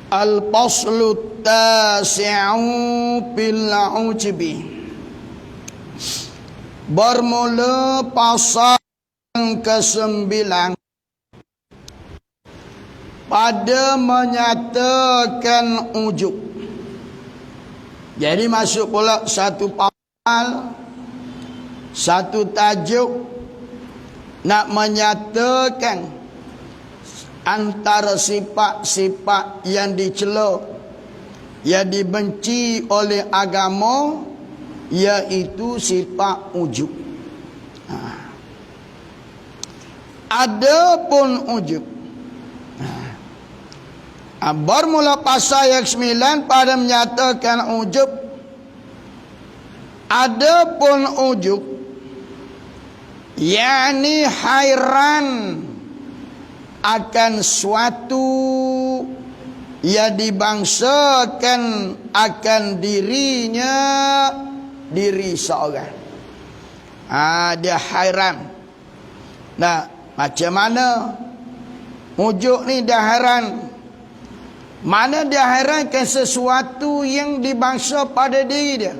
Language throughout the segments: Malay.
Al-faslu tasi'u fil ujibi. Bermula pasal ke-9 pada menyatakan ujub. Jadi masuk pula satu pasal, satu tajuk nak menyatakan antara sifat-sifat yang dicela, yang dibenci oleh agama, iaitu sifat ujub. Adapun ujub, bermula pasal yang 9 pada menyatakan ujub. Adapun ujub, yakni hairan akan suatu yang dibangsakan akan dirinya, diri seorang. Dia hairan. Nah, macam mana ujub ni dia hairan? Mana dia hairan ke sesuatu yang dibangsa pada diri dia.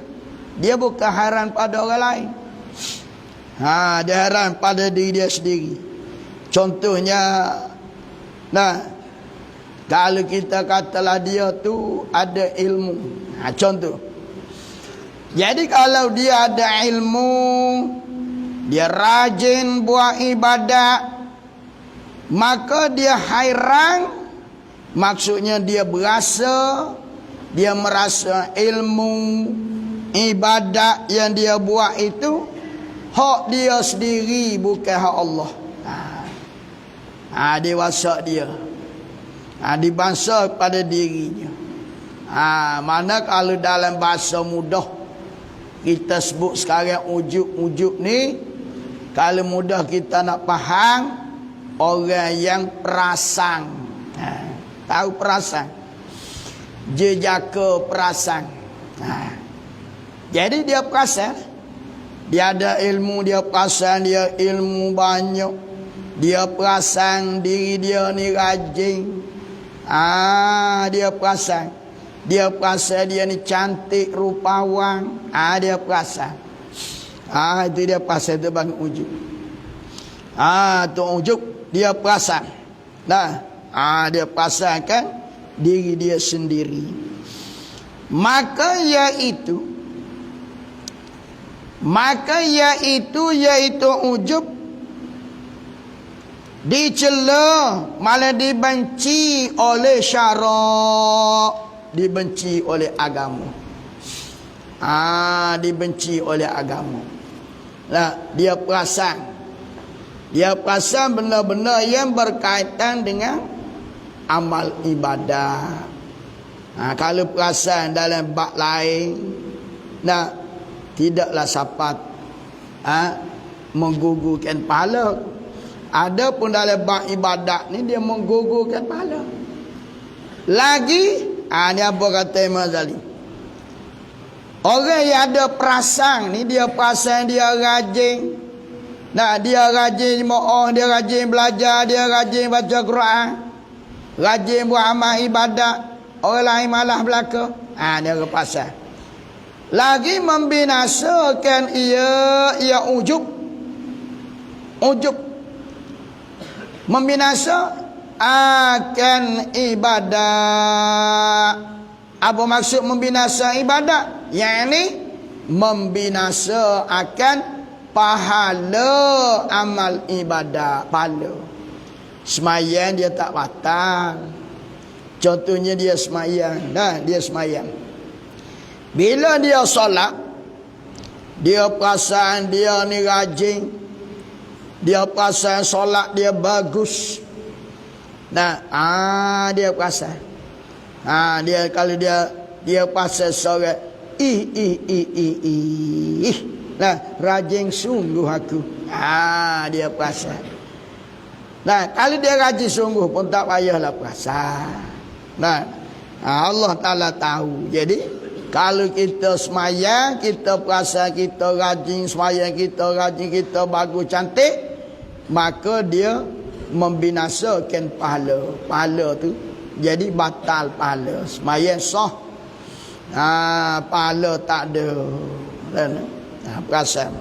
Dia bukan hairan pada orang lain. Dia hairan pada diri dia sendiri. Contohnya, kalau kita katalah dia tu ada ilmu. Contoh. Jadi kalau dia ada ilmu, dia rajin buat ibadat, maka dia hairan. Maksudnya dia merasa ilmu ibadat yang dia buat itu hak dia sendiri, bukan hak Allah. Dewasa dia, dibangsa pada dirinya. Mana kalau dalam bahasa mudah kita sebut sekarang ujub ni, kalau mudah kita nak faham, orang yang perasan. Tahu perasan? Jejaka perasan. Jadi dia perasan, dia ada ilmu, dia perasan dia ilmu banyak. Dia perasan diri dia ni rajin. Dia perasan. Dia perasan dia ni cantik rupawan. Dia perasan. Itu dia perasan, itu bang ujub. Tu ujub, dia perasan. Dia perasankan diri dia sendiri. Maka iaitu ujub dicela, malah dibenci oleh syarak, dibenci oleh agama. Dibenci oleh agama. Dia perasan benda-benda yang berkaitan dengan amal ibadah. Kalau perasan dalam bab lain, tidaklah sapat menggugurkan pahala. Adapun dalam bab ibadat ni dia menggugurkan pahala. Lagi, ni apa kata Imam Ghazali? Orang yang ada perasaan ni, dia perasan dia rajin. Dia rajin mo'oh, dia rajin belajar, dia rajin baca Quran, rajin buat amal ibadat. Orang lain malah belaka. Dia perasan. Lagi membinasakan ia ujub. Membinasa akan ibadat. Apa maksud membinasa ibadat? Yakni membinasa akan pahala amal ibadat. Pahala semayang dia tak batal. Contohnya dia semayang. Dia semayang. Bila dia solat, dia perasaan dia ni rajin, dia perasan solat dia bagus. Dia perasan. Dia kalau dia perasan solat, rajin sungguh aku. Dia perasan. Kalau dia rajin sungguh pun tak payahlah perasan. Allah Ta'ala tahu. Jadi kalau kita semayang, kita perasan kita rajin semayang, kita rajin, kita bagus cantik, maka dia membinasakan pahala. Pahala tu jadi batal pahala. Sembahyang sah, pahala tak ada. Perasan.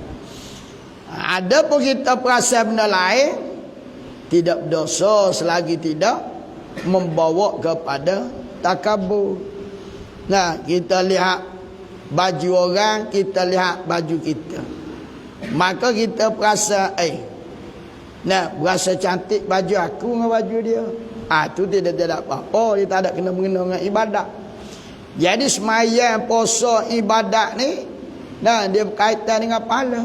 Ada pun kita perasan benda lain, tidak berdosa selagi tidak membawa kepada takabur. Nah, kita lihat baju orang, kita lihat baju kita, maka kita perasa berasa cantik baju aku dengan baju dia. Itu tidak apa-apa, dia tak ada kena-mengena dengan ibadat. Jadi sembahyang, puasa, ibadat ni dia berkaitan dengan pahala.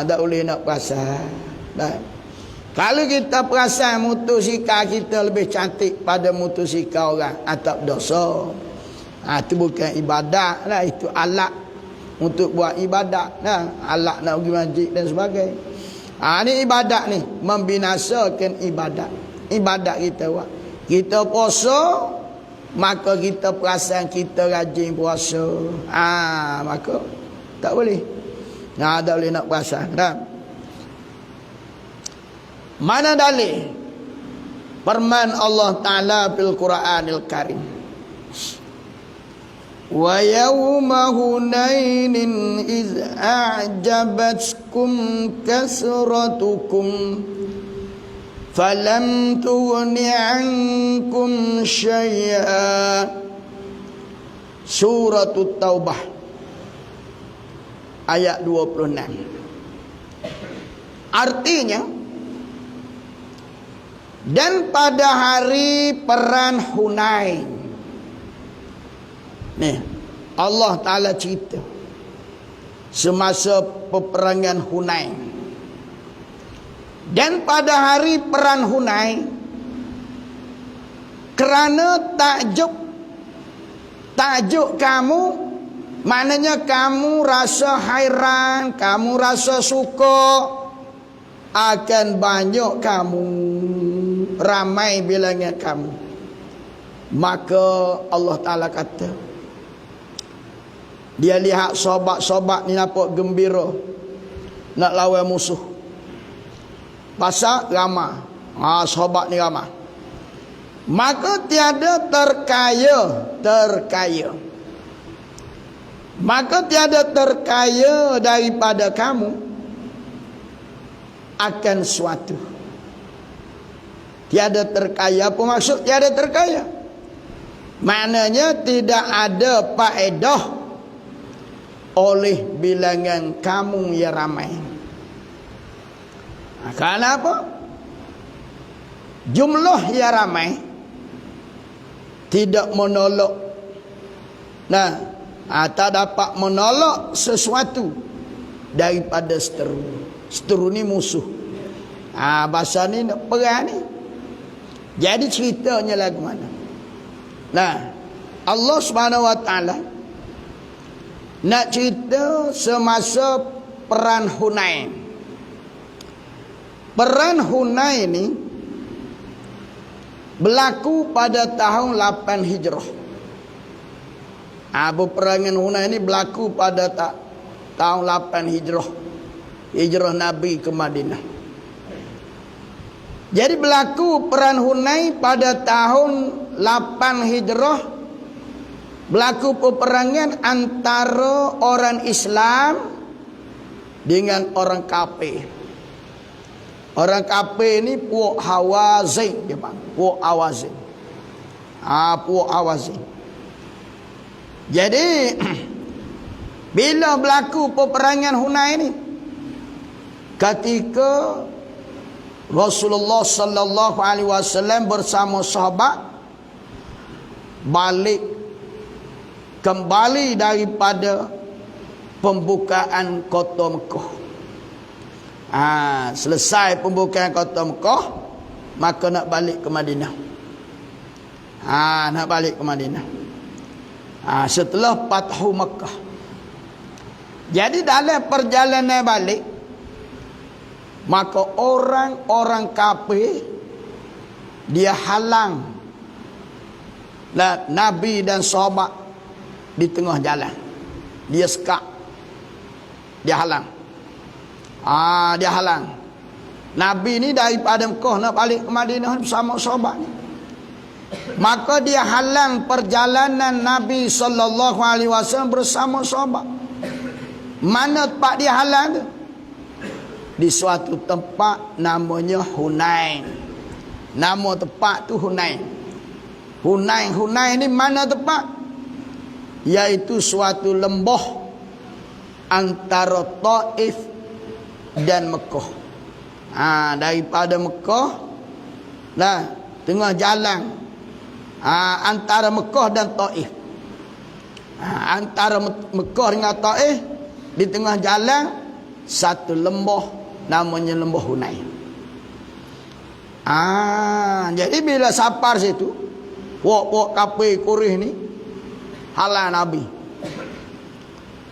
Tak boleh nak perasan. Kalau kita perasan motosikal kita lebih cantik pada motosikal orang, tak berdosa. Itu bukan ibadat lah, itu alat untuk buat ibadat. Alat nak pergi masjid dan sebagainya. Ni ibadat ni, membinasakan ibadat. Ibadat kita buat. Kita puasa, maka kita perasan kita rajin puasa. Maka tak boleh. Tak boleh nak perasan. Mana dalil? Firman Allah Ta'ala fil Quranil Karim. Wa yawma hunainin iz a'jabatkum kasratukum falam tughni ankum syai'a. Surah Taubah ayat 26. Artinya, dan pada hari perang Hunain. Allah Ta'ala cerita semasa peperangan Hunain. Dan pada hari perang Hunain, kerana tajuk kamu, maknanya kamu rasa hairan, kamu rasa suka akan banyak kamu, ramai bilangan kamu. Maka Allah Ta'ala kata, dia lihat sahabat-sahabat ni nampak gembira nak lawan musuh. Pasal ramai, sahabat ni ramai. Maka tiada terkaya. Maka tiada terkaya daripada kamu akan suatu. Tiada terkaya, apa maksud tiada terkaya? Maknanya tidak ada faedah oleh bilangan kamu yang ramai. Kenapa? Jumlah yang ramai tidak menolak. Tak dapat menolak sesuatu daripada seteru. Seteru ni musuh. Bahasa ni nak perang ni. Jadi ceritanya lagu mana? Allah Subhanahu Wa Ta'ala nak cerita semasa perang Hunain. Perang Hunain ni berlaku pada tahun 8 Hijrah. Peperangan Hunain ni berlaku pada tahun 8 Hijrah. Hijrah Nabi ke Madinah. Jadi berlaku perang Hunain pada tahun 8 Hijrah. Berlaku peperangan antara orang Islam dengan orang kafir. Orang kafir ni puak Hawazin dia panggil. Puak Hawazin. Puak Hawazin. Jadi bila berlaku peperangan Hunain ni, ketika Rasulullah sallallahu alaihi wasallam bersama sahabat kembali daripada pembukaan kota Mekah. Selesai pembukaan kota Mekah, maka nak balik ke Madinah. Nak balik ke Madinah. Setelah Fathu Mekah. Jadi dalam perjalanan balik, maka orang-orang kafir dia halang Nabi dan sahabat di tengah jalan. Dia sekak. Dia halang. Dia halang. Nabi ni daripada Mekah nak balik ke Madinah bersama sahabat ni. Maka dia halang perjalanan Nabi SAW bersama sahabat. Mana tempat dia halang tu? Di suatu tempat namanya Hunain. Nama tempat tu Hunain. Hunain ni mana tempat? Iaitu suatu lembah antara Taif dan Mekah. Daripada Mekah, tengah jalan antara Mekah dan Taif. Antara Mekah dengan Taif, di tengah jalan satu lembah namanya lembah Hunain. Jadi bila sapar situ, wak kapir Quraisy ni halang Nabi.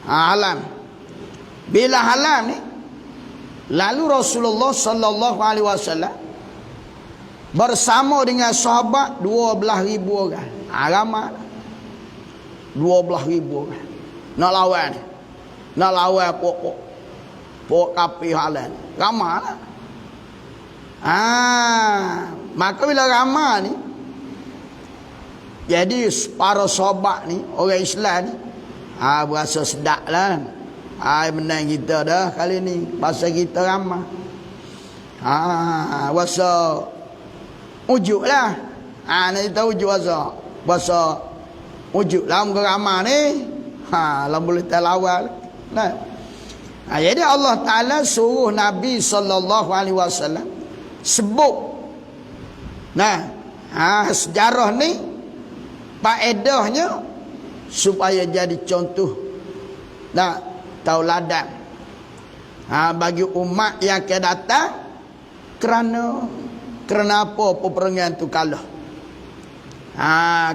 Halang. Bila halang ni, lalu Rasulullah sallallahu alaihi wasallam bersama dengan sahabat 12,000 orang. Ramai. 12,000 orang. Nak lawan ni. Nak lawan pok kapir halang. Ramai lah. Maka bila ramai ni, jadi para sahabat ni, orang Islam ni, berasa sedap lah. Menang kita dah kali ni. Pasal kita ramai. Rasa ujuk lah. Nak kita ujuk rasa ujuk lah muka ramai ni. Lah boleh terlawal. Jadi Allah Ta'ala suruh Nabi SAW sebut. Sejarah ni faedahnya supaya jadi contoh tauladan bagi umat yang akan datang. Kerana apa peperangan tu kalah.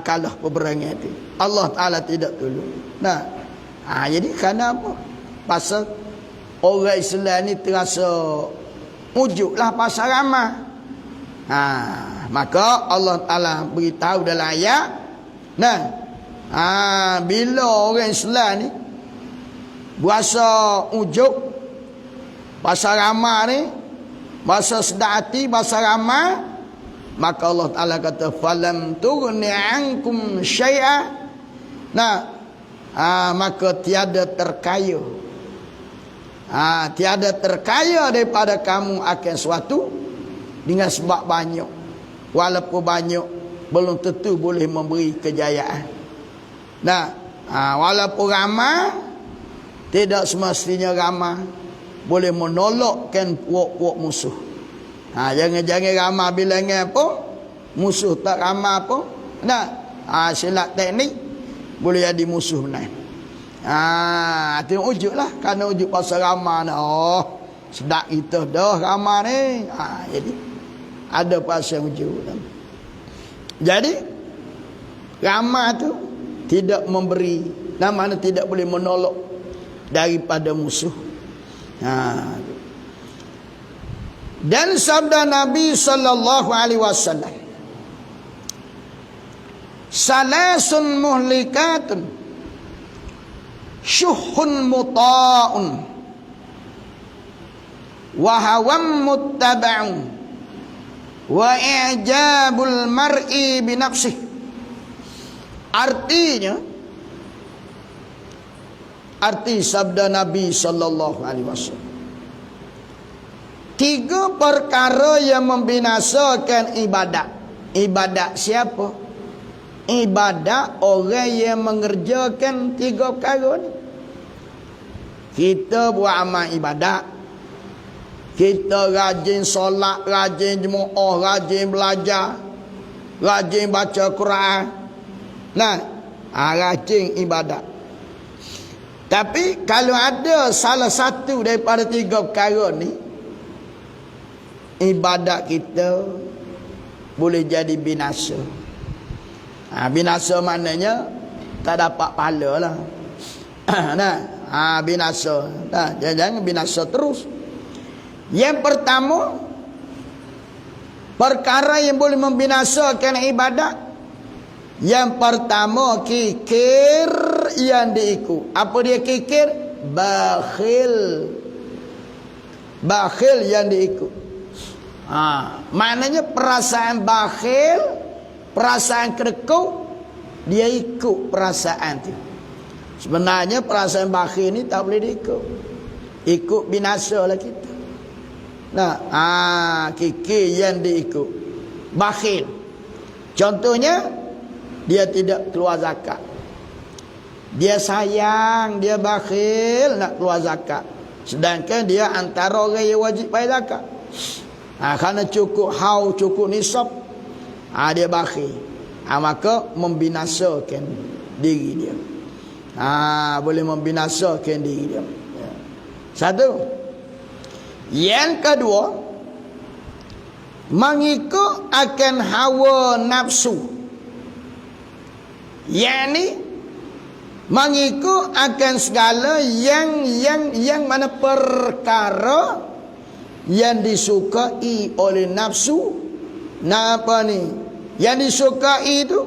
Kalah peperangan tu, Allah Ta'ala tidak tolong. Jadi kerana apa? Pasal orang Islam ni terasa ujuklah pasal ramai. Maka Allah Ta'ala beritahu dalam ayat, bila orang Islam ni berasa ujuk pasal ramai ni, berasa sedap hati pasal ramai, maka Allah Ta'ala kata falam tughni ankum syai'a. Maka tiada terkaya. Tiada terkaya daripada kamu akan suatu dengan sebab banyak. Walaupun banyak, belum tentu boleh memberi kejayaan. Walaupun ramai, tidak semestinya ramai boleh menolakkan puak-puak musuh. Jangan-jangan ramai bilangan apa, musuh tak ramai apa. Silat teknik boleh jadi musuh menang. Itu ujuk lah. Kerana ujuk pasal ramai ni, sedap kita dah ramai ni. Jadi ada pasal ujuk. Jadi ramai tu tidak memberi, mana tidak boleh menolak daripada musuh. Dan sabda Nabi sallallahu alaihi wasallam, salasun muhlikatun syuhun muta'un wa hawam muttaba'un wa i'jabul mar'i bi nafsih. Arti sabda Nabi sallallahu alaihi wasallam, 3 perkara yang membinasakan ibadat. Ibadat siapa? Ibadat orang yang mengerjakan 3 perkara ni. Kita buat amal ibadat, kita rajin solat, rajin jemaah, rajin belajar, rajin baca Quran, rajin ibadat. Tapi kalau ada salah satu daripada 3 perkara ni, ibadat kita boleh jadi binasa. Binasa maknanya tak dapat pahala lah. Binasa. Jangan binasa terus. Yang pertama, perkara yang boleh membinasakan ibadat, yang pertama kikir yang diikut. Apa dia kikir? Bakhil. Bakhil yang diikut. Maknanya perasaan bakhil perasaan kedekut, dia ikut perasaan tu. Sebenarnya perasaan bakhil ni tak boleh diikut. Ikut binasa lah kita. Nah, kikir yang diikut. Bakhil. Contohnya, dia tidak keluar zakat. Dia sayang, dia bakhil nak keluar zakat. Sedangkan dia antara orang yang wajib bayar zakat. Kerana cukup haul, cukup nisab, dia bakhil. Maka membinasakan diri dia. Boleh membinasakan diri dia. Satu. Yang kedua, mengikut akan hawa nafsu. Yang ni mengikut akan segala yang mana perkara yang disukai oleh nafsu. Apa ni? Yang disukai itu,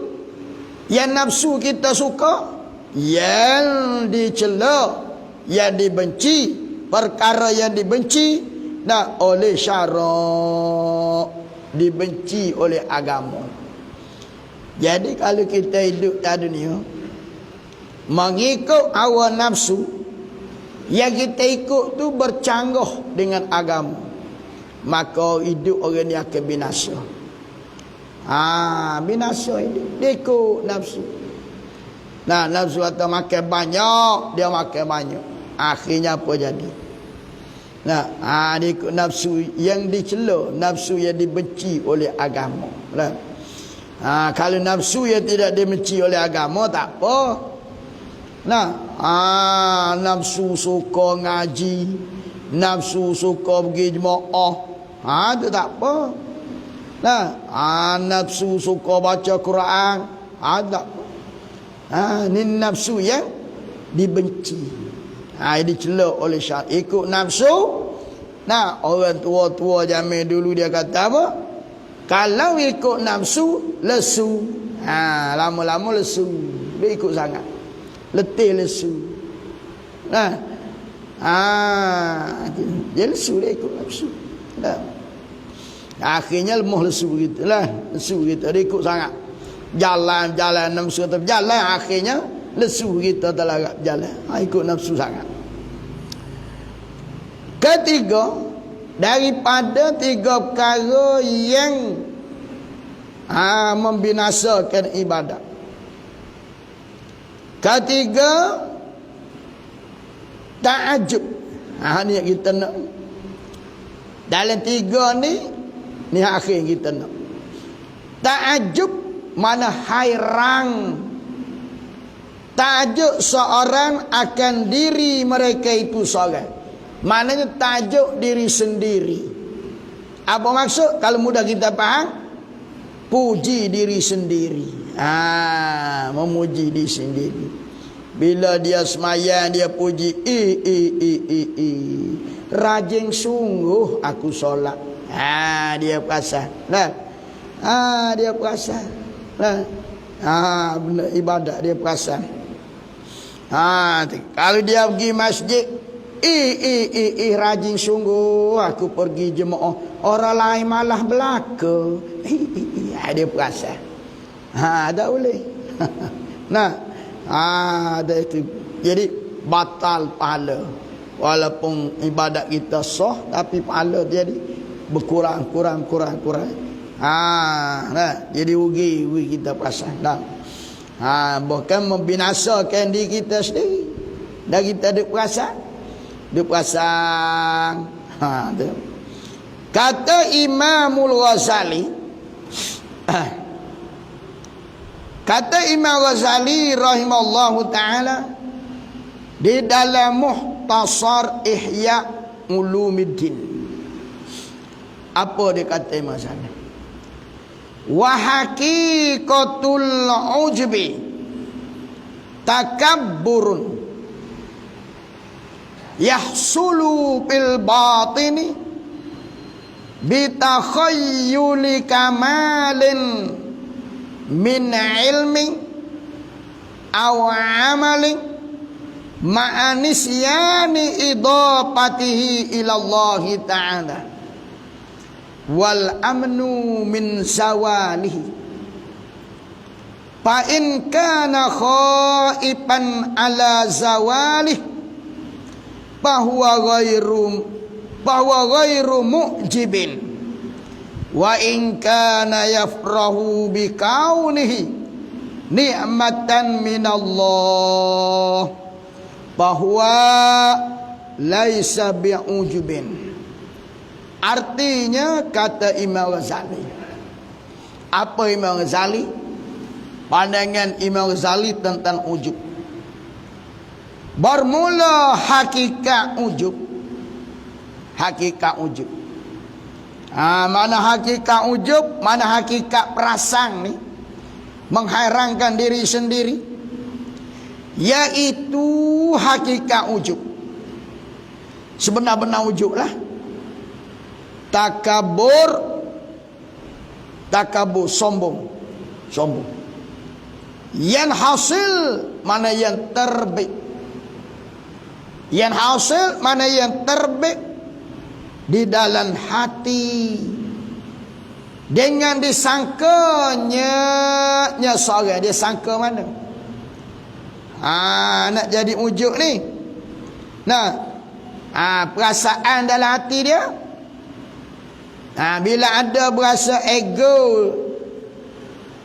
yang nafsu kita suka, yang dicela, yang dibenci, perkara yang dibenci oleh syarak, dibenci oleh agama. Jadi kalau kita hidup di dunia mengikut hawa nafsu, yang kita ikut tu bercanggah dengan agama, maka hidup orang ni akan binasa. Binasa hidup. Dia ikut nafsu. Nafsu kata makan banyak, dia makan banyak. Akhirnya apa jadi? Dia ikut nafsu yang dicela, nafsu yang dibenci oleh agama. Kalau nafsu yang tidak dibenci oleh agama, tak apa. Nafsu suka ngaji, nafsu suka pergi jemaah, itu tak apa. Nafsu suka baca Quran, tak apa. Ni nafsu yang dibenci, dicela oleh syaitan. Ikut nafsu. Orang tua-tua zaman dulu dia kata apa? Kalau ikut nafsu, lesu. Lama-lama lesu. Dia ikut sangat. Letih lesu. Dia lesu, dia ikut nafsu. Akhirnya lemah lesu begitulah. Lesu gitu, dia ikut sangat. Jalan-jalan nafsu tetap jalan, akhirnya lesu kita terlagak jalan. Ikut nafsu sangat. Ketiga, daripada tiga perkara yang membinasakan ibadat. Ketiga, ta'ajub. Ni yang kita nak. Dalam tiga ni akhir kita nak. Ta'ajub mana hairan. Tajuk seorang akan diri mereka itu seorang. Maknanya tajuk diri sendiri. Apa maksud? Kalau mudah kita faham, puji diri sendiri. Memuji diri sendiri. Bila dia semayang, dia puji, rajin sungguh aku solat. Dia perasan. Dia perasan. Benda ibadat dia perasan. Kalau dia pergi masjid, rajin sungguh aku pergi jemaah. Orang lain malah belaka. Dia perasan. Tak boleh. Ada itu. Jadi batal pahala. Walaupun ibadat kita sah, tapi pahala jadi berkurang. Jadi rugi kita perasan. Bahkan membinasakan diri kita sendiri. Dan kita ada perasan. Kata Imamul Ghazali, rahimallahu ta'ala, di dalam Muhtasar Ihya Ulumuddin, apa dia kata Imam Ghazali? Wa haqiqatul ujbi takabburun yahsulu bil batini bitakhayyuli kamalin min ilmi aw amalin ma'anisyani idapatihi ilallahi ta'ala wal amnu min zawalihi. fa in kana khaifan ala zawalih bahwa ghairu mu'jibin wa in kana yafrahu bi kaunihi ni'matan minallah bahwa laisa bi'ujubin. Artinya kata Imam Ghazali, apa Imam Ghazali? Pandangan Imam Ghazali tentang ujub. Bermula hakikat ujub. Hakikat ujub. Mana hakikat ujub, mana hakikat perasaan ni, menghairankan diri sendiri, yaitu hakikat ujub. Sebenar-benar ujub lah. Takabur, sombong. Yang hasil mana yang terbit. Yang hasil mana yang terbit di dalam hati dengan disangkanya seorang. Dia sangka mana? Nak jadi ujub ni. Perasaan dalam hati dia. Bila ada berasa ego,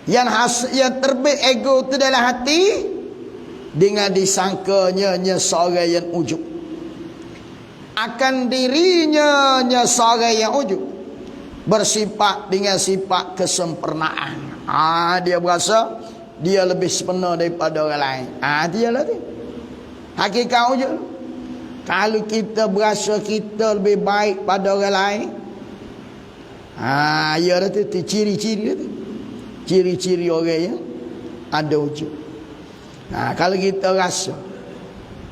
yang terbit ego tu dalam hati, dengan disangkanya seorang yang ujub akan dirinya seorang yang ujub, bersifat dengan sifat kesempurnaan. Dia berasa dia lebih sempurna daripada orang lain. Dia lah tu hakikat ujub. Kalau kita berasa kita lebih baik pada orang lain, ya dah tu ciri-ciri tu. Ciri-ciri orang yang ada ujub. Kalau kita rasa,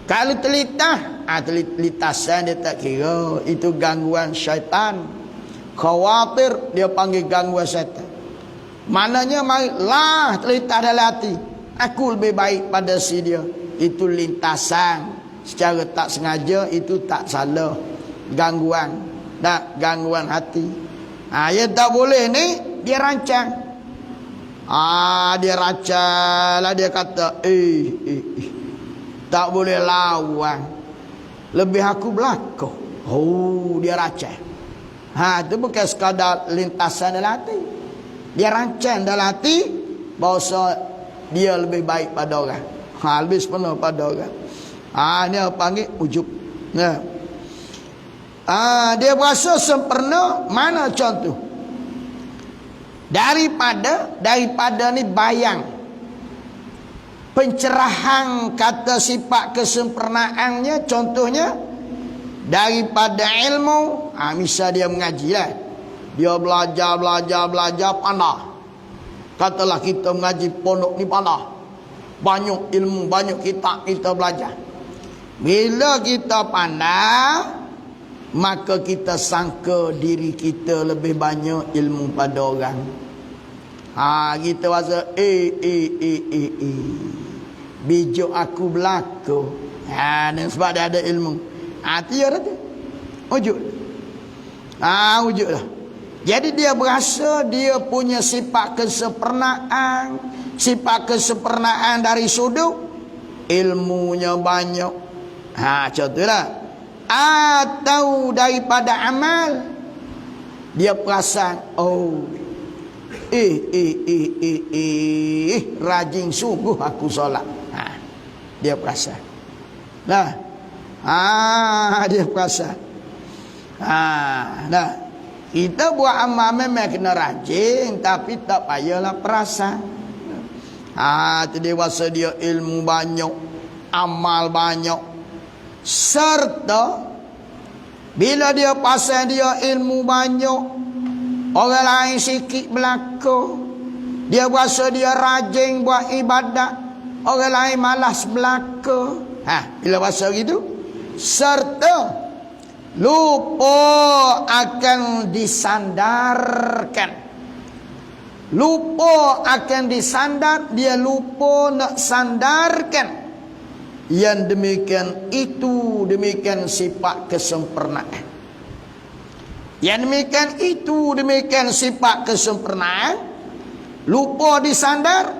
kalau telitasan dia tak kira, itu gangguan syaitan. Khawatir dia panggil gangguan syaitan. Maknanya marilah telitah dalam hati, aku lebih baik pada si dia. Itu lintasan. Secara tak sengaja itu tak salah. Gangguan. Gangguan hati. Yang tak boleh ni dia rancang. Dia rancang lah, dia kata tak boleh lawan, lebih aku belakang. Dia rancang. Itu bukan sekadar lintasan dalam hati. Dia rancang dalam hati bahawa dia lebih baik pada orang, lebih sempurna pada orang. Ni panggil ujub. Dia berasa sempurna. Mana contoh? Daripada ni bayang pencerahan kata sifat kesempurnaannya. Contohnya daripada ilmu. Misal dia mengaji lah, dia belajar pandai. Katalah kita mengaji pondok ni pandai, banyak ilmu, banyak kitab kita belajar. Bila kita pandai, maka kita sangka diri kita lebih banyak ilmu pada orang. Kita rasa bijuk aku berlaku. Dan sebab dia ada ilmu. Dia dah tu ujub. Ujub lah. Jadi dia berasa dia punya sifat kesempurnaan. Sifat kesempurnaan dari sudut ilmunya banyak. Contohlah. Atau daripada amal, dia perasan, rajin sungguh aku solat. Dia perasan. Dia perasan. Kita buat amal memang kena rajin, tapi tak payahlah perasan. Itu dia rasa dia ilmu banyak, amal banyak. Serta bila dia pasal dia ilmu banyak, orang lain sikit berlaku, dia berasa dia rajin buat ibadat, orang lain malas berlaku. Bila bahasa gitu, serta lupa akan disandarkan. Lupa akan disandar, dia lupa nak sandarkan. Yang demikian itu, demikian sifat kesempurnaan. Yang demikian itu, demikian sifat kesempurnaan. Lupa disandar,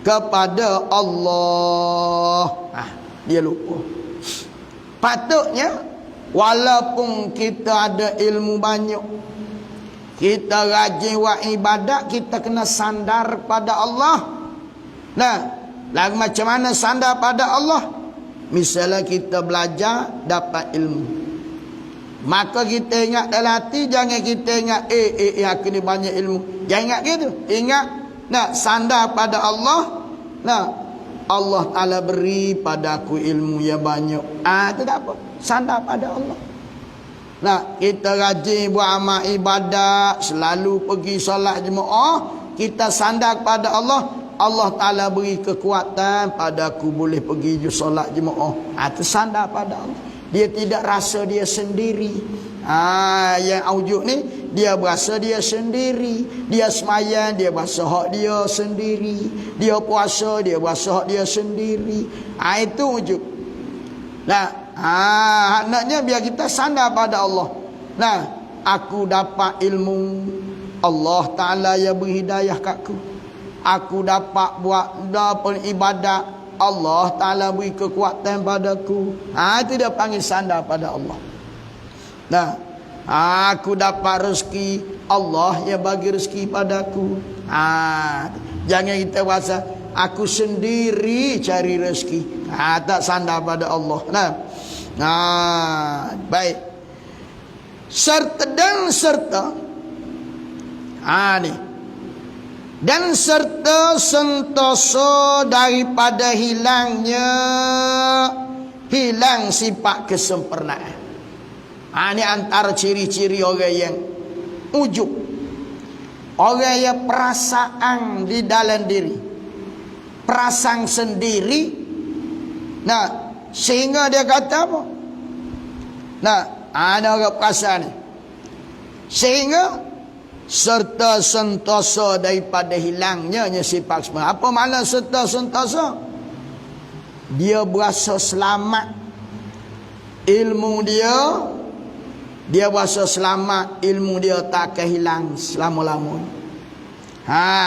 kepada Allah. Dia lupa. Patutnya walaupun kita ada ilmu banyak, kita rajin buat ibadat, kita kena sandar pada Allah. Nah, lagu macam mana sandar pada Allah? Misalnya kita belajar dapat ilmu, maka kita ingat dalam hati, jangan kita ingat aku ni banyak ilmu. Jangan ingat gitu. Ingat, nak sandar pada Allah. Nah, Allah Ta'ala beri pada aku ilmu yang banyak. Itu tak apa. Sandar pada Allah. Nah, kita rajin buat amal ibadat, selalu pergi solat jemaah, kita sandar pada Allah. Allah Ta'ala beri kekuatan pada aku boleh pergi solat jemaah. Itu sandar pada Allah. Dia tidak rasa dia sendiri. Yang aujuk ni, dia berasa dia sendiri. Dia semayang, dia berasa hak dia sendiri. Dia puasa, dia berasa hak dia sendiri. Itu wujud. Nah, maknanya biar kita sandar pada Allah. Nah, aku dapat ilmu, Allah Ta'ala yang beri hidayah kat aku. Aku dapat buat ibadat, Allah Ta'ala beri kekuatan padaku. Itu dia panggil sandar pada Allah. Nah, aku dapat rezeki, Allah yang bagi rezeki padaku. Jangan kita rasa aku sendiri cari rezeki. Tak sandar pada Allah. Baik. Serta ni. Dan serta sentosa daripada hilang sifat kesempurnaan. Ini antara ciri-ciri orang yang ujub, orang yang perasaan di dalam diri, perasaan sendiri. Nah, sehingga dia kata apa? Nah, ada orang perasaan ni, sehingga serta sentosa daripada hilangnya sifat sempurna. Apa makna serta sentosa? Dia berasa selamat ilmu dia berasa selamat ilmu dia tak akan hilang selama-lamanya.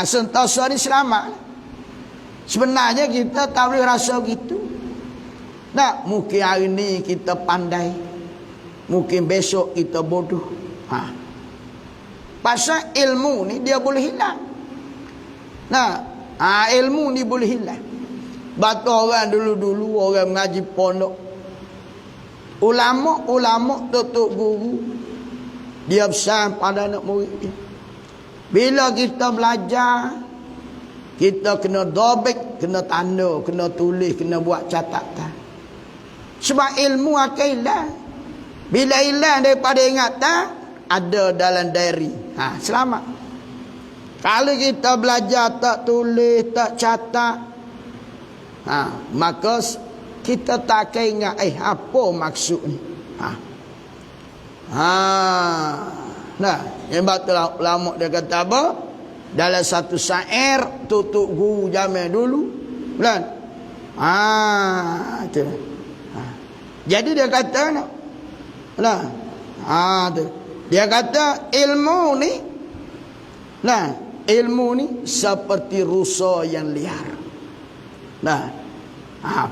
Sentosa ni selamat. Sebenarnya kita tak boleh rasa begitu. Nah, mungkin hari ni kita pandai, mungkin besok kita bodoh. Pasal ilmu ni dia boleh hilang. Nah, ilmu ni boleh hilang. Batu orang dulu-dulu orang mengaji pondok, ulama tutup guru, dia pesan pada anak murid dia, bila kita belajar, kita kena dobek, kena tanda, kena tulis, kena buat catatan. Sebab ilmu akan hilang. Bila hilang daripada ingatan, ada dalam diary, selamat. Kalau kita belajar tak tulis, tak catat, maka kita tak akan ingat apa maksud ni. Nah, yang betul ulama dia kata apa? Dalam satu syair tutup guru zaman dulu, kan? Itu. Jadi dia kata tu. Dia kata ilmu ni, ilmu ni seperti rusa yang liar.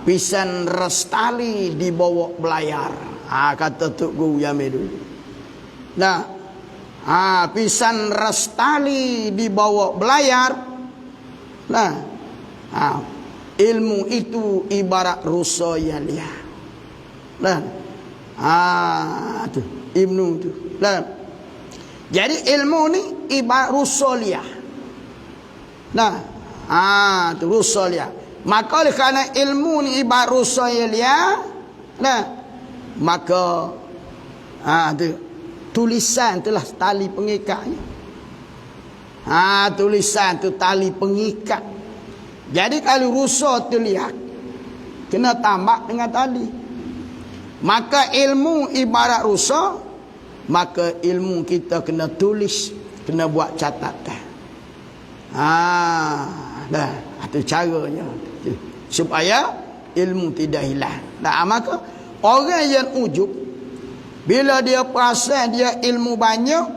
Pisan restali di bawah belayar. Kata Tok Guru Yamil dulu. Pisan restali di bawah belayar. Ilmu itu ibarat rusa yang liar. Tu Ibnu tu. Jadi ilmu ni ibarat rusa liar. Tu rusa liar. Maka oleh kerana ilmu ni ibarat rusa yang liar, maka tu tulisan itulah tali pengikatnya. Tulisan tu tali pengikat. Jadi kalau rusa tu liar, kena tambah dengan tali. Maka ilmu ibarat rusa, maka ilmu kita kena tulis, kena buat catatan. Itu caranya supaya ilmu tidak hilang. Maka orang yang ujub, bila dia perasan dia ilmu banyak,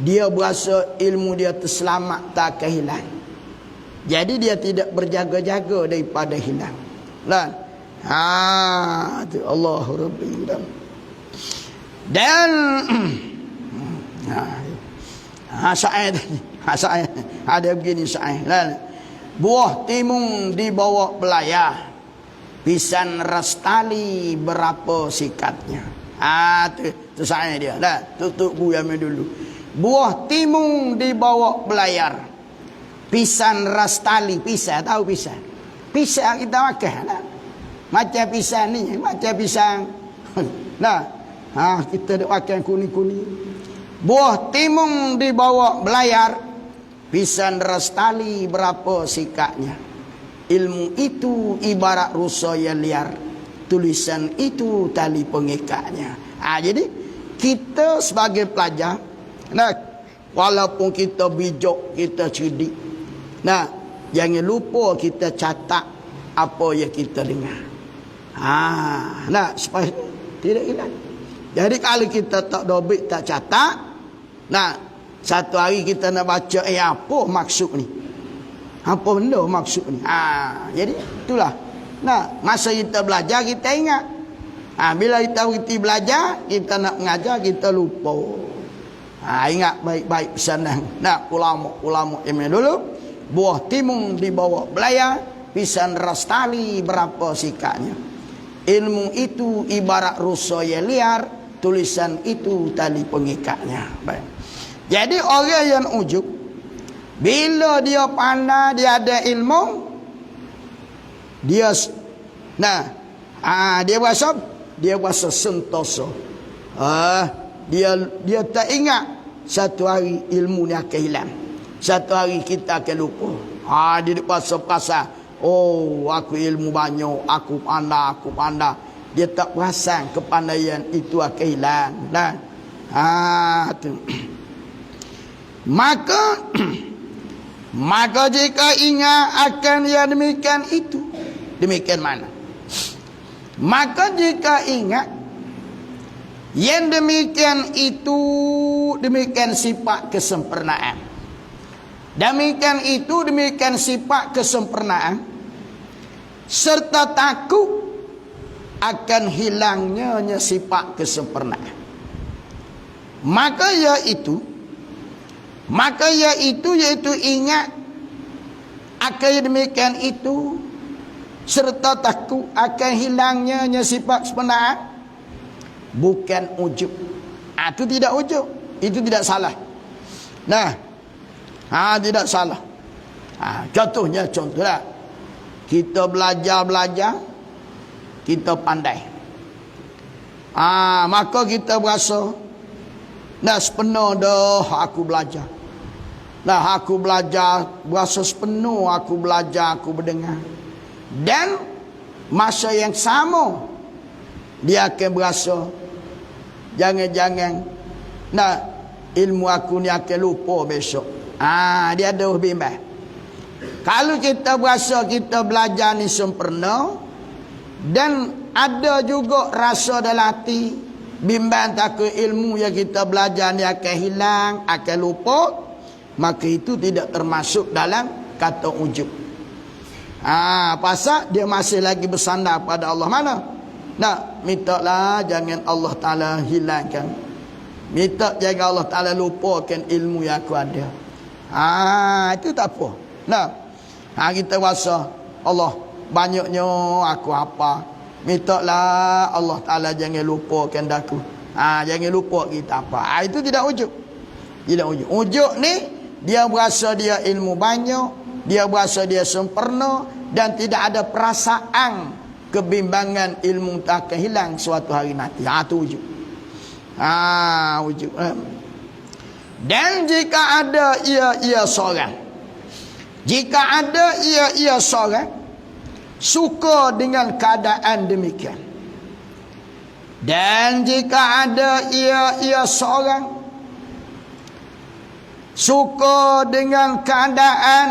dia berasa ilmu dia terselamat, tak akan hilang. Jadi dia tidak berjaga-jaga daripada hilang. Lah. Tu Allahu Rabbil Alamin. Dan Sa'id ada begini Sa'id. Buah timun dibawa belayar, pisan rastali berapa sikatnya. Tu Sa'id dia. Tutup buyamnya dulu. Buah timun dibawa belayar, pisan rastali. Pisang, tahu pisang? Pisang kita makan lah. Macam pisang ni, macam pisang. Kita duk makan kuning-kuning. Buah timun dibawa belayar, pisan rastali berapa sikatnya. Ilmu itu ibarat rusa yang liar, tulisan itu tali pengikatnya. Jadi kita sebagai pelajar, walaupun kita bijak, kita cerdik, jangan lupa kita catat apa yang kita dengar. Supaya tidak hilang. Jadi kalau kita tak dobit, tak catat, satu hari kita nak baca, apa maksud ni? Apa benda maksud ni? Jadi itulah. Masa kita belajar, kita ingat. Bila kita berhenti belajar, kita nak mengajar, kita lupa. Ingat baik-baik pesanan. Ulama yang dulu. Buah timun dibawa belayar, pisan rastali berapa sikatnya. Ilmu itu ibarat rusa yang liar, tulisan itu tali pengikatnya. Baik. Jadi orang yang ujub, bila dia pandai, dia ada ilmu, dia dia berasa sentosa. Dia tak ingat satu hari ilmu ni akan hilang. Satu hari kita akan lupa. Dia berasa-perasa, aku ilmu banyak, aku pandai. Dia tak perasan kepandaian itu akan hilang. Maka jika ingat akan yang demikian itu, demikian mana? Maka jika ingat yang demikian itu, demikian sifat kesempurnaan. Demikian itu, demikian sifat kesempurnaan, serta takut akan hilangnya sifat kesempurnaan. Maka yaitu ingat akan demikian itu, serta takut akan hilangnya sifat kesempurnaan, bukan ujub. Itu tidak ujub, itu tidak salah. Tidak salah. Contohlah kita belajar, kita pandai. Maka kita berasa, sepenuh dah aku belajar. Aku belajar, berasa sepenuh aku belajar, aku berdengar. Dan masa yang sama, dia akan berasa, jangan-jangan, ilmu aku ni akan lupa besok. Dia ada bimbang. Kalau kita berasa kita belajar ni sempurna, dan ada juga rasa dalam hati bimbang takut ilmu yang kita belajar ni akan hilang, akan lupa, maka itu tidak termasuk dalam kata ujub. Pasal dia masih lagi bersandar pada Allah. Mana? Mintalah jangan Allah Ta'ala hilangkan. Minta jangan Allah Ta'ala lupakan ilmu yang aku ada. Itu tak apa. Kita rasa Allah banyaknya aku apa. Mintalah Allah Ta'ala jangan lupakan aku. Jangan lupa kita apa. Itu tidak ujub. Tidak ujub. Ujub ni dia berasa dia ilmu banyak, dia berasa dia sempurna, dan tidak ada perasaan kebimbangan ilmu tak akan hilang suatu hari nanti. Itu ujub. Ujub. Dan jika ada ia seorang, jika ada ia seorang suka dengan keadaan demikian, dan jika ada ia seorang suka dengan keadaan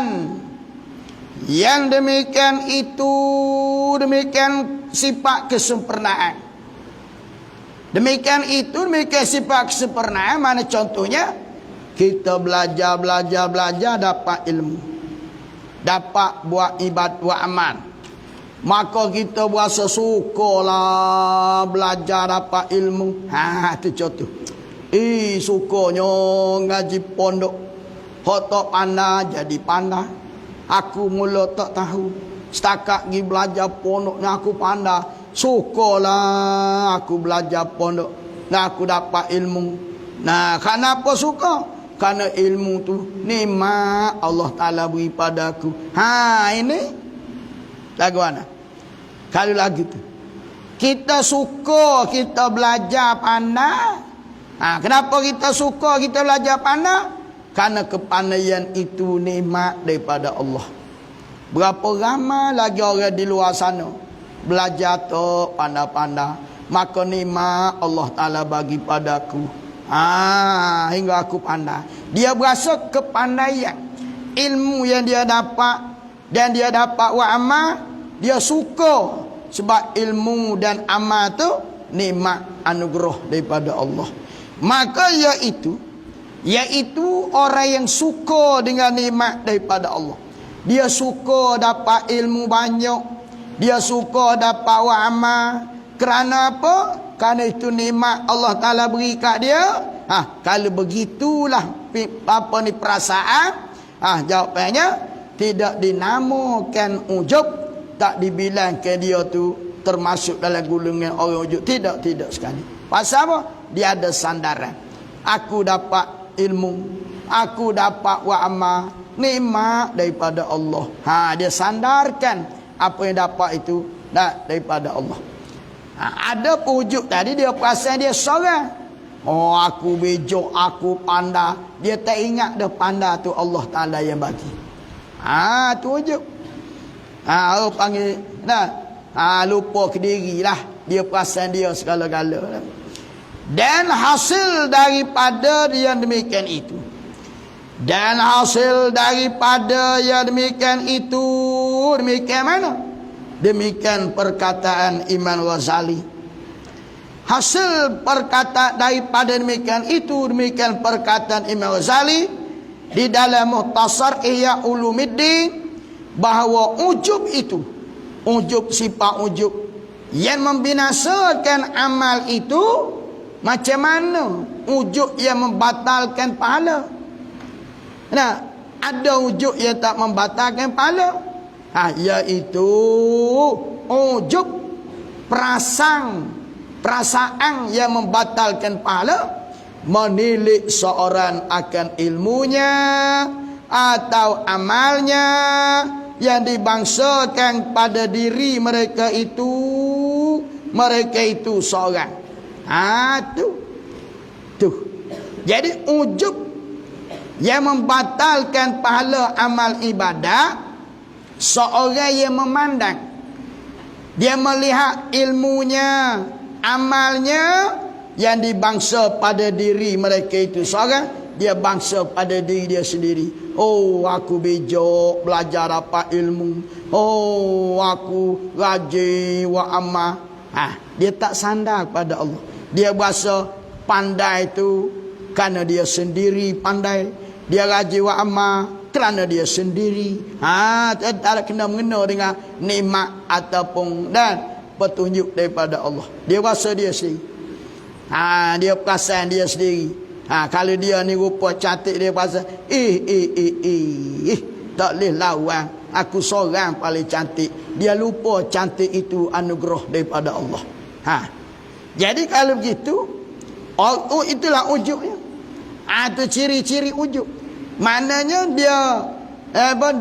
yang demikian itu, demikian sifat kesempurnaan. Demikian itu, demikian sifat kesempurnaan. Mana contohnya? Kita belajar dapat ilmu. dapat buat ibadat, buat amal. Maka kita berasa sukalah belajar dapat ilmu. Tu contoh. Sukanya ngaji pondok. Hak tak pandai jadi pandai. Aku mula tak tahu. Setakat pergi belajar pondok ni aku pandai. Sukalah aku belajar pondok. Nah aku dapat ilmu. Nah kenapa suka? Karena ilmu tu nikmat Allah Ta'ala beri padaku. Ini lagu mana? Kalau lagu tu kita suka kita belajar pandai. Kenapa kita suka kita belajar pandai? Karena kepandaian itu nikmat daripada Allah. Berapa ramai lagi orang di luar sana belajar tu pandai-pandai, maka nikmat Allah Ta'ala bagi padaku. Hingga aku pandai. Dia berasa kepandaian ilmu yang dia dapat dan dia dapat buat amal, dia suka sebab ilmu dan amal tu nikmat anugerah daripada Allah. Maka iaitu orang yang suka dengan nikmat daripada Allah. Dia suka dapat ilmu banyak, dia suka dapat buat amal. Kerana apa? Kerana itu nikmat Allah Ta'ala beri kat dia. Kalau begitulah perasaan, jawapannya tidak dinamakan ujub, tak dibilangkan dia tu termasuk dalam golongan orang ujub. Tidak sekali. Pasal apa? Dia ada sandaran. Aku dapat ilmu, aku dapat buat amal, nikmat daripada Allah. Dia sandarkan apa yang dapat itu daripada Allah. Ada penghujud tadi dia perasan dia seorang. Aku bejok, aku pandai. Dia tak ingat dah pandai tu Allah Ta'ala yang bagi. Tu hujud. Orang panggil lupa ke diri lah. Dia perasan dia segala-gala. Dan hasil daripada yang demikian itu. Demikian mana? Demikian perkataan Imam Ghazali. Hasil perkataan daripada demikian perkataan Imam Ghazali di dalam Mukhtasar Ihya Ulumuddin, bahawa ujub itu, sifat ujub yang membinasakan amal itu, macam mana ujub yang membatalkan pahala. Ada ujub yang tak membatalkan pahala. Iaitu ujub, perasaan yang membatalkan pahala, menilik seorang akan ilmunya atau amalnya yang dibangsakan pada diri mereka itu seorang. Tu. Jadi ujub yang membatalkan pahala amal ibadah, seorang yang memandang, dia melihat ilmunya, amalnya yang dibangsa pada diri mereka itu seorang, dia bangsa pada diri dia sendiri. Aku bijak belajar dapat ilmu. Aku rajin buat amal. Dia tak sandar pada Allah. Dia berasa pandai itu kerana dia sendiri pandai. Dia rajin buat amal kerana dia sendiri. Tak ada kena-mengena dengan nikmat ataupun dan petunjuk daripada Allah. Dia rasa dia sendiri. Dia perasan dia sendiri. Kalau dia ni rupa cantik, dia perasan tak boleh lawan, aku seorang paling cantik. Dia lupa cantik itu anugerah daripada Allah. Jadi kalau begitu, itulah ujubnya. Itu ciri-ciri ujub. Maknanya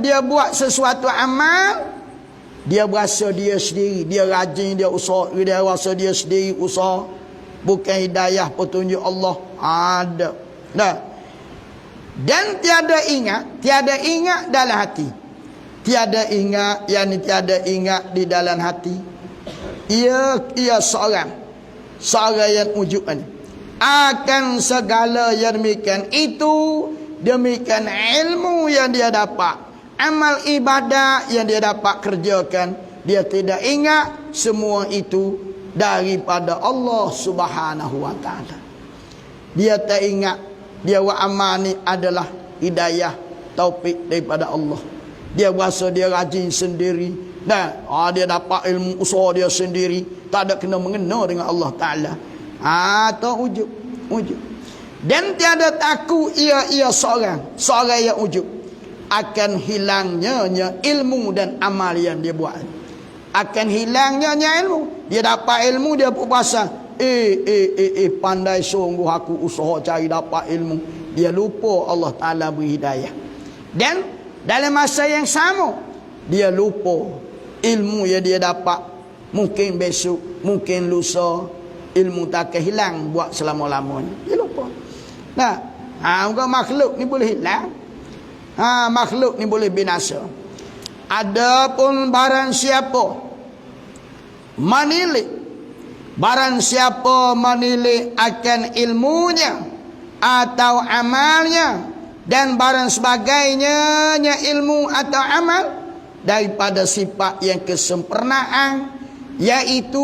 dia buat sesuatu amal, dia berasa dia sendiri, dia rajin, dia usaha, dia rasa dia sendiri usaha. Bukan hidayah petunjuk Allah ada. Dan tiada ingat dalam hati. Tiada ingat di dalam hati. Ia seorang yang ujub akan segala yang demikian itu, demikian ilmu yang dia dapat, amal ibadah yang dia dapat kerjakan, dia tidak ingat semua itu daripada Allah Subhanahu wa ta'ala. Dia tak ingat dia wa amal ni adalah hidayah, taufik daripada Allah. Dia rasa dia rajin sendiri. Dia dapat ilmu usaha dia sendiri. Tak ada kena mengena dengan Allah Ta'ala. Atau ujub. Dan tiada takut ia seorang yang ujub akan hilangnya ilmu dan amal yang dia buat. Akan hilangnya ilmu. Dia dapat ilmu, dia berpuasa. Pandai sungguh aku usaha cari dapat ilmu. Dia lupa Allah Ta'ala beri hidayah. Dan dalam masa yang sama, dia lupa ilmu yang dia dapat. Mungkin besok, mungkin lusa, ilmu tak akan hilang buat selama-lamanya. Dia lupa. Makhluk ni boleh hilang. Makhluk ni boleh binasa. Adapun barang siapa menilik akan ilmunya atau amalnya dan barang sebagainya ilmu atau amal daripada sifat yang kesempurnaan, yaitu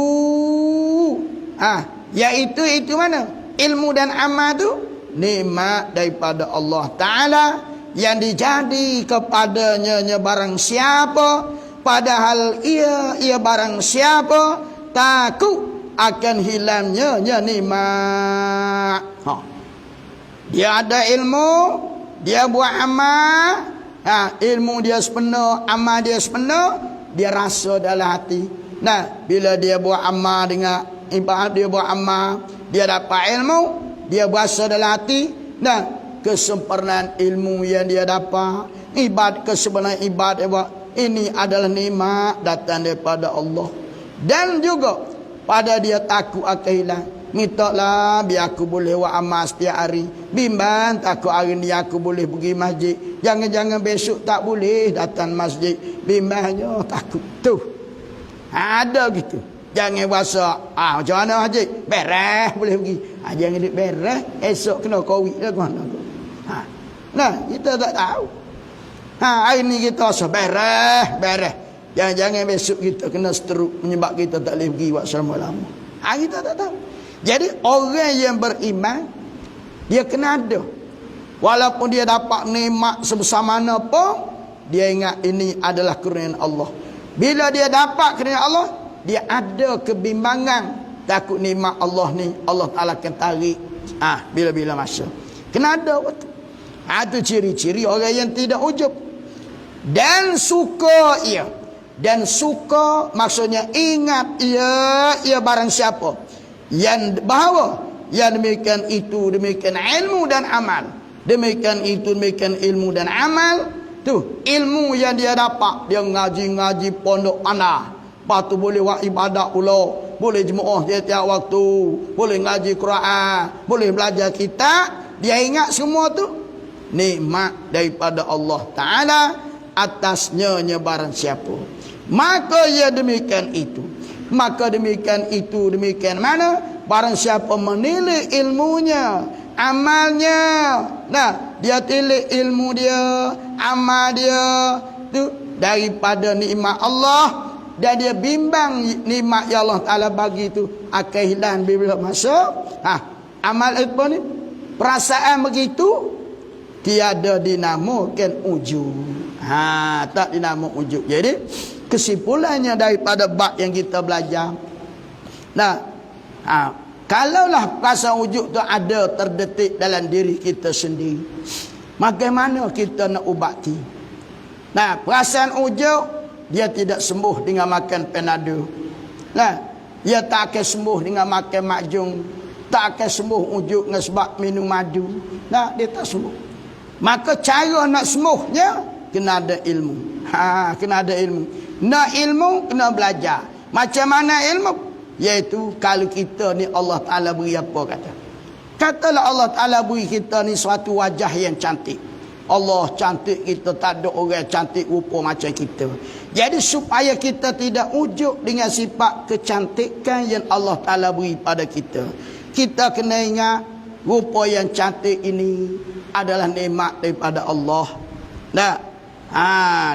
mana? Ilmu dan amal tu nikmat daripada Allah Ta'ala yang dijadi kepadanya barang siapa, padahal ia barang siapa takut akan hilangnya nikmat. Dia ada ilmu, dia buat amal, ilmu dia sepenuh, amal dia sepenuh, dia rasa dalam hati. Bila dia buat amal dengan ibadat, dia buat amal, dia dapat ilmu, dia berasa dalam hati. Kesempurnaan ilmu yang dia dapat, kesempurnaan ibadat ini adalah nikmat datang daripada Allah. Dan juga pada dia takut akan hilang. Mintalah biar aku boleh buat amal setiap hari. Bimbang takut hari ni aku boleh pergi masjid. Jangan-jangan besok tak boleh datang masjid. Bimbangnya takut tu. Ada gitu. Jangan rasa macam mana haji? Beres boleh pergi. Jangan dia beres, esok kena covid dah mana. Kita tak tahu. Hari ni kita rasa beres. Jangan besok kita kena stroke menyebab kita tak boleh pergi buat selama-lama. Kita tak tahu. Jadi orang yang beriman, dia kena ada. Walaupun dia dapat nikmat sebesar mana pun, dia ingat ini adalah kerana Allah. Bila dia dapat kerana Allah, dia ada kebimbangan. Takut nikmat Allah ni Allah Ta'ala akan tarik bila-bila masa. Kena ada waktu. Itu ciri-ciri orang yang tidak ujub. Dan suka ia. Dan suka maksudnya ingat ia barang siapa yang bahawa yang demikian itu demikian ilmu dan amal. Demikian itu demikian ilmu dan amal. Tu ilmu yang dia dapat, dia ngaji pondok mana. Lepas tu boleh buat ibadat pula, boleh jemaah tiap-tiap waktu, boleh ngaji Quran, boleh belajar kitab. Dia ingat semua tu nikmat daripada Allah Ta'ala atasnya barang siapa. Maka ya demikian itu. Maka demikian itu demikian mana? Barang siapa menilai ilmunya, amalnya. Dia tilik ilmu dia, amal dia tu daripada nikmat Allah. Dan dia bimbang nikmat yang Allah Ta'ala bagi tu akan hilang bila masa. Amal apa ni? Perasaan begitu tiada dinamakan ujub. Tak dinamakan ujub. Jadi kesimpulannya daripada bab yang kita belajar. Kalaulah perasaan ujub tu ada terdetik dalam diri kita sendiri, bagaimana kita nak ubati? Perasaan ujub dia tidak sembuh dengan makan Panadol. Dia tak akan sembuh dengan makan makjung. Tak akan sembuh ujub dengan sebab minum madu. Dia tak sembuh. Maka cara nak sembuhnya kena ada ilmu. Kena ada ilmu. Nak ilmu kena belajar. Macam mana ilmu? Iaitu kalau kita ni Allah Ta'ala beri apa kata? Katalah Allah Ta'ala beri kita ni suatu wajah yang cantik. Allah cantik, kita tak ada orang cantik rupa macam kita. Jadi supaya kita tidak ujub dengan sifat kecantikan yang Allah Ta'ala beri pada kita, kita kena ingat rupa yang cantik ini adalah nikmat daripada Allah.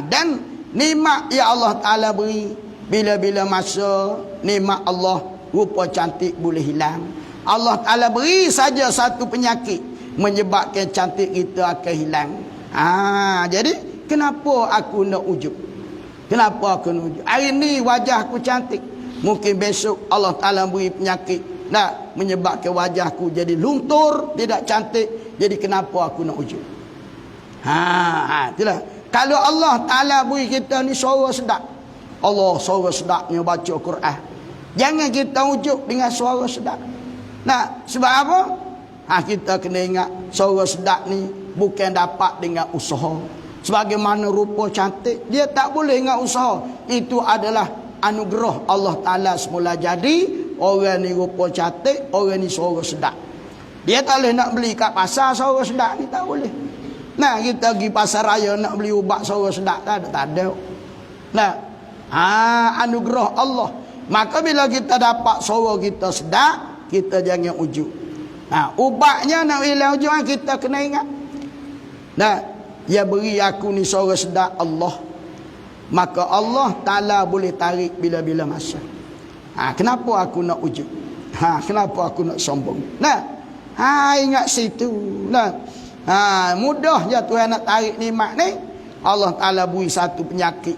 Dan nikmat yang Allah Ta'ala beri, bila-bila masa nikmat Allah, rupa cantik boleh hilang. Allah Ta'ala beri saja satu penyakit menyebabkan cantik kita akan hilang. Jadi Kenapa aku nak ujub? Kenapa aku nak ujub? Hari ni wajah aku cantik. Mungkin besok Allah Ta'ala beri penyakit. Nak menyebabkan wajahku jadi luntur, tidak cantik. Jadi kenapa aku nak ujub? Itulah. Kalau Allah Ta'ala beri kita ni suara sedap. Allah suara sedapnya baca Quran. Jangan kita ujub dengan suara sedap. Nah, sebab apa? Kita kena ingat suara sedap ni bukan dapat dengan usaha. Sebagaimana rupa cantik, dia tak boleh dengan usaha. Itu adalah anugerah Allah Ta'ala semula jadi. Orang ni rupa cantik, orang ni suara sedap. Dia tak boleh nak beli kat pasar suara sedap ni, tak boleh. Nah, kita pergi pasar raya nak beli ubat suara sedap, tak ada. Nah, anugerah Allah. Maka bila kita dapat suara kita sedap, kita jangan ujub. Ubatnya nak hilang ujub, kita kena ingat. Nah, dia beri aku ni suara sedap Allah. Maka Allah Ta'ala boleh tarik bila-bila masa. Kenapa aku nak ujub? Kenapa aku nak sombong? Nah, ingat situ. Nah, mudah je Tuhan nak tarik nikmat ni. Allah Ta'ala beri satu penyakit.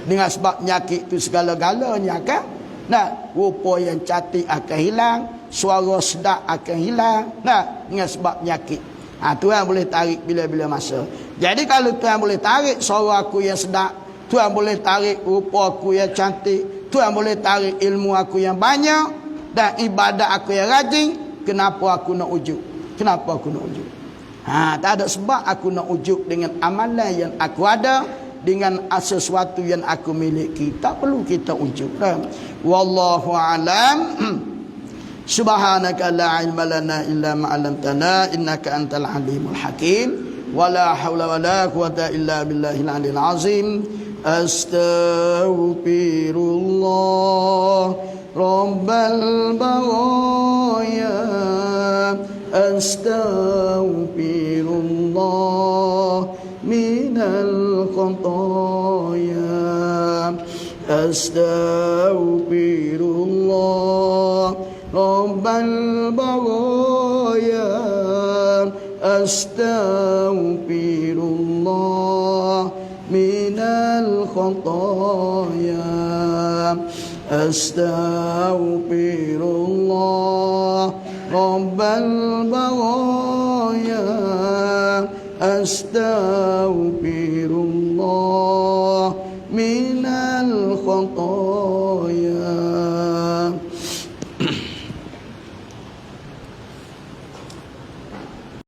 Dengan sebab penyakit tu segala-galanya kan. Nah, rupa yang cantik akan hilang, suara sedap akan hilang. Nah, dengan sebab penyakit. Tuhan boleh tarik bila-bila masa. Jadi kalau Tuhan boleh tarik suara aku yang sedap, Tuhan boleh tarik rupa aku yang cantik, Tuhan boleh tarik ilmu aku yang banyak, dan ibadat aku yang rajin, kenapa aku nak ujub? Kenapa aku nak ujub? Tak ada sebab aku nak ujub dengan amalan yang aku ada, dengan sesuatu yang aku miliki. Tak perlu kita ujub. Wallahu a'lam. Subhanaka la ilma lana illa ma 'allamtana innaka antal alimul hakim. Wala haula wala quwata illa billahil aliyil azim. Astaghfirullah rabbal baraya. Astaghfirullah minal khataya. Astaghfirullah rabbal baraya. Astaghfirullah minal khataya. Astaghfirullah rabbal baraya. Astaghfirullah minal khataya.